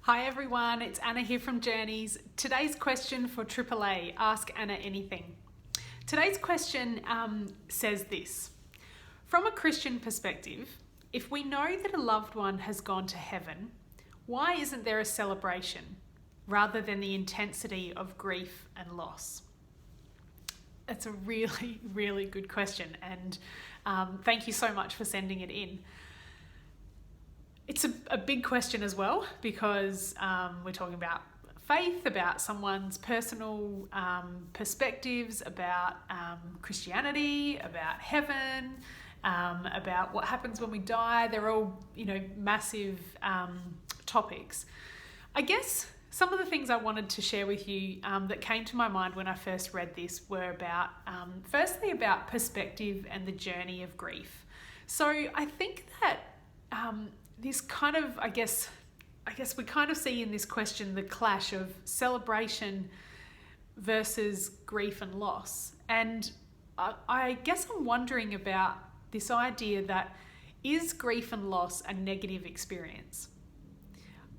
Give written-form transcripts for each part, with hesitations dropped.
Hi everyone, it's Anna here from Journeys. Today's question for AAA, Ask Anna Anything. Today's question says this: from a Christian perspective, if we know that a loved one has gone to heaven, why isn't there a celebration rather than the intensity of grief and loss? That's a really, really good question, and thank you so much for sending it in. It's a big question as well, because we're talking about faith, about someone's personal perspectives, about Christianity, about heaven, about what happens when we die. They're all, massive topics. I guess some of the things I wanted to share with you that came to my mind when I first read this were about, firstly, about perspective and the journey of grief. So I think that this kind of, I guess we kind of see in this question the clash of celebration versus grief and loss. And I guess I'm wondering about this idea that, is grief and loss a negative experience?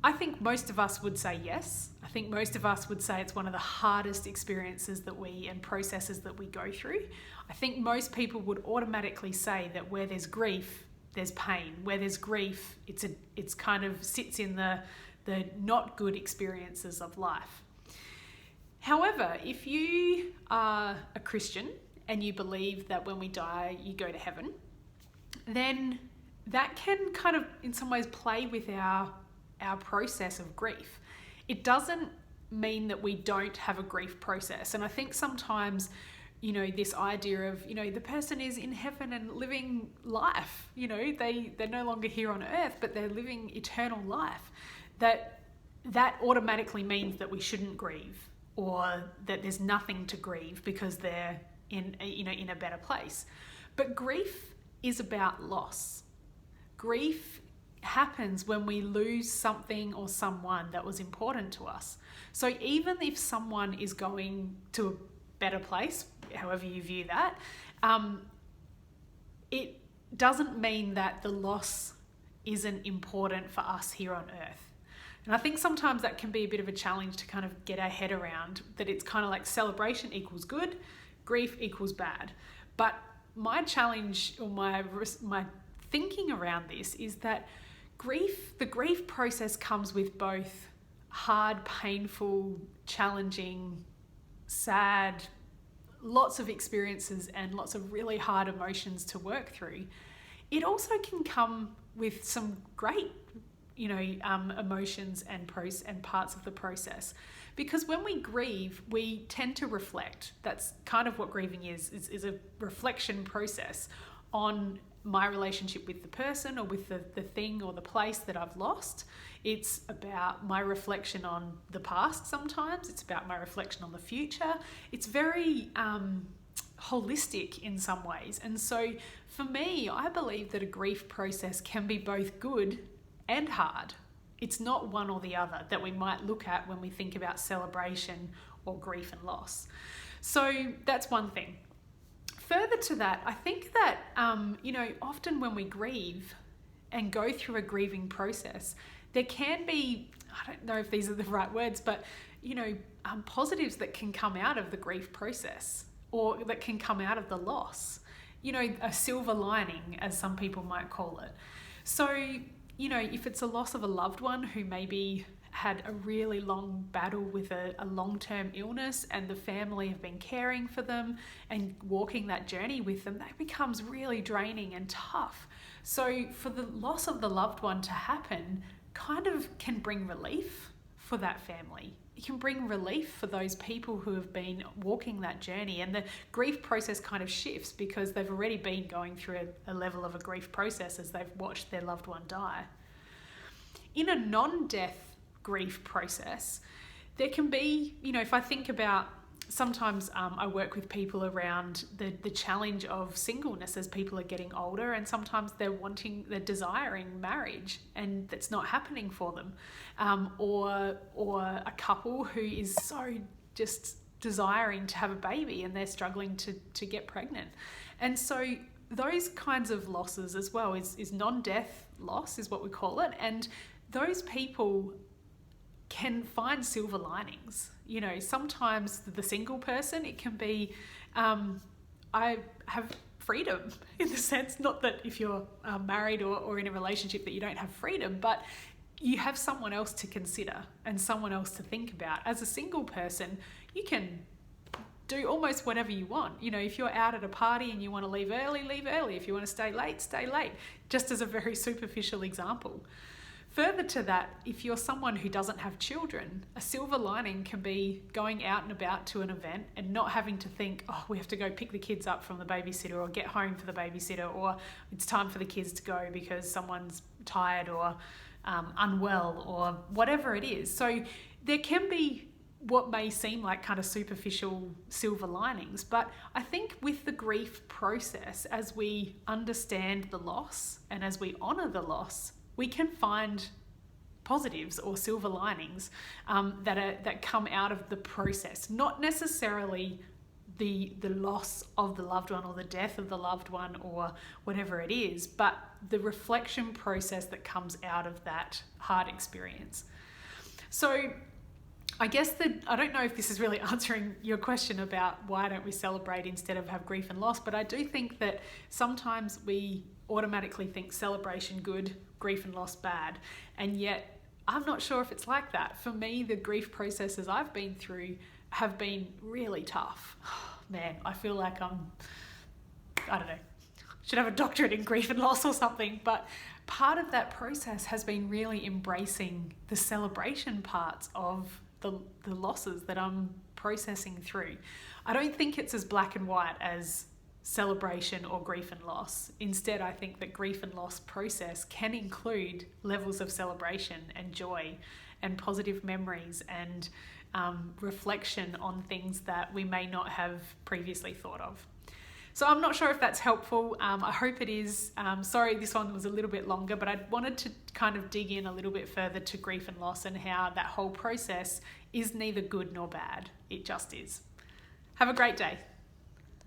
I think most of us would say yes. I think most of us would say it's one of the hardest experiences and processes that we go through. I think most people would automatically say that where there's grief, there's pain. Where there's grief, it's kind of sits in the not good experiences of life. However, if you are a Christian and you believe that when we die, you go to heaven, then that can kind of, in some ways, play with our process of grief. It doesn't mean that we don't have a grief process. And I think sometimes, this idea of, the person is in heaven and living life, they're no longer here on earth, but they're living eternal life, that automatically means that we shouldn't grieve, or that there's nothing to grieve because they're in a better place. But grief is about loss. Grief happens when we lose something or someone that was important to us. So even if someone is going to a better place, however you view that, it doesn't mean that the loss isn't important for us here on earth. And I think sometimes that can be a bit of a challenge to kind of get our head around, that it's kind of like celebration equals good, grief equals bad. But my challenge, or my thinking around this, is that the grief process comes with both hard, painful, challenging, sad, lots of experiences and lots of really hard emotions to work through. It also can come with some great, emotions and parts of the process. Because when we grieve, we tend to reflect. That's kind of what grieving is a reflection process on my relationship with the person or with the thing or the place that I've lost. It's about my reflection on the past sometimes. It's about my reflection on the future. It's very holistic in some ways. And so for me, I believe that a grief process can be both good and hard. It's not one or the other that we might look at when we think about celebration or grief and loss. So that's one thing. Further to that, I think that, often when we grieve and go through a grieving process, there can be, I don't know if these are the right words, but, positives that can come out of the grief process, or that can come out of the loss, a silver lining, as some people might call it. So, if it's a loss of a loved one who maybe had a really long battle with a long-term illness, and the family have been caring for them and walking that journey with them, that becomes really draining and tough. So for the loss of the loved one to happen kind of can bring relief for that family. It can bring relief for those people who have been walking that journey, and the grief process kind of shifts because they've already been going through a level of a grief process as they've watched their loved one die. In a non-death grief process, there can be, if I think about, sometimes I work with people around the challenge of singleness as people are getting older, and sometimes they're desiring marriage and that's not happening for them, or a couple who is so just desiring to have a baby and they're struggling to get pregnant. And so those kinds of losses as well is non-death loss, is what we call it, and those people can find silver linings. You know, sometimes the single person, it can be, I have freedom, in the sense, not that if you're married or in a relationship that you don't have freedom, but you have someone else to consider and someone else to think about. As a single person, you can do almost whatever you want. You know, if you're out at a party and you want to leave early, leave early. If you want to stay late, stay late. Just as a very superficial example. Further to that, if you're someone who doesn't have children, a silver lining can be going out and about to an event and not having to think, oh, we have to go pick the kids up from the babysitter or get home for the babysitter, or it's time for the kids to go because someone's tired or unwell or whatever it is. So there can be what may seem like kind of superficial silver linings, but I think with the grief process, as we understand the loss and as we honour the loss, we can find positives or silver linings that come out of the process. Not necessarily the loss of the loved one or the death of the loved one or whatever it is, but the reflection process that comes out of that hard experience. So I guess I don't know if this is really answering your question about why don't we celebrate instead of have grief and loss, but I do think that sometimes we automatically think celebration good, grief and loss bad, and yet I'm not sure if it's like that. For me, the grief processes I've been through have been really tough. Man, I feel like I don't know, should have a doctorate in grief and loss or something, but part of that process has been really embracing the celebration parts of the losses that I'm processing through. I don't think it's as black and white as celebration or grief and loss. Instead, I think that grief and loss process can include levels of celebration and joy and positive memories and reflection on things that we may not have previously thought of. So I'm not sure if that's helpful. I hope it is. Sorry, this one was a little bit longer, but I wanted to kind of dig in a little bit further to grief and loss and how that whole process is neither good nor bad. It just is. Have a great day.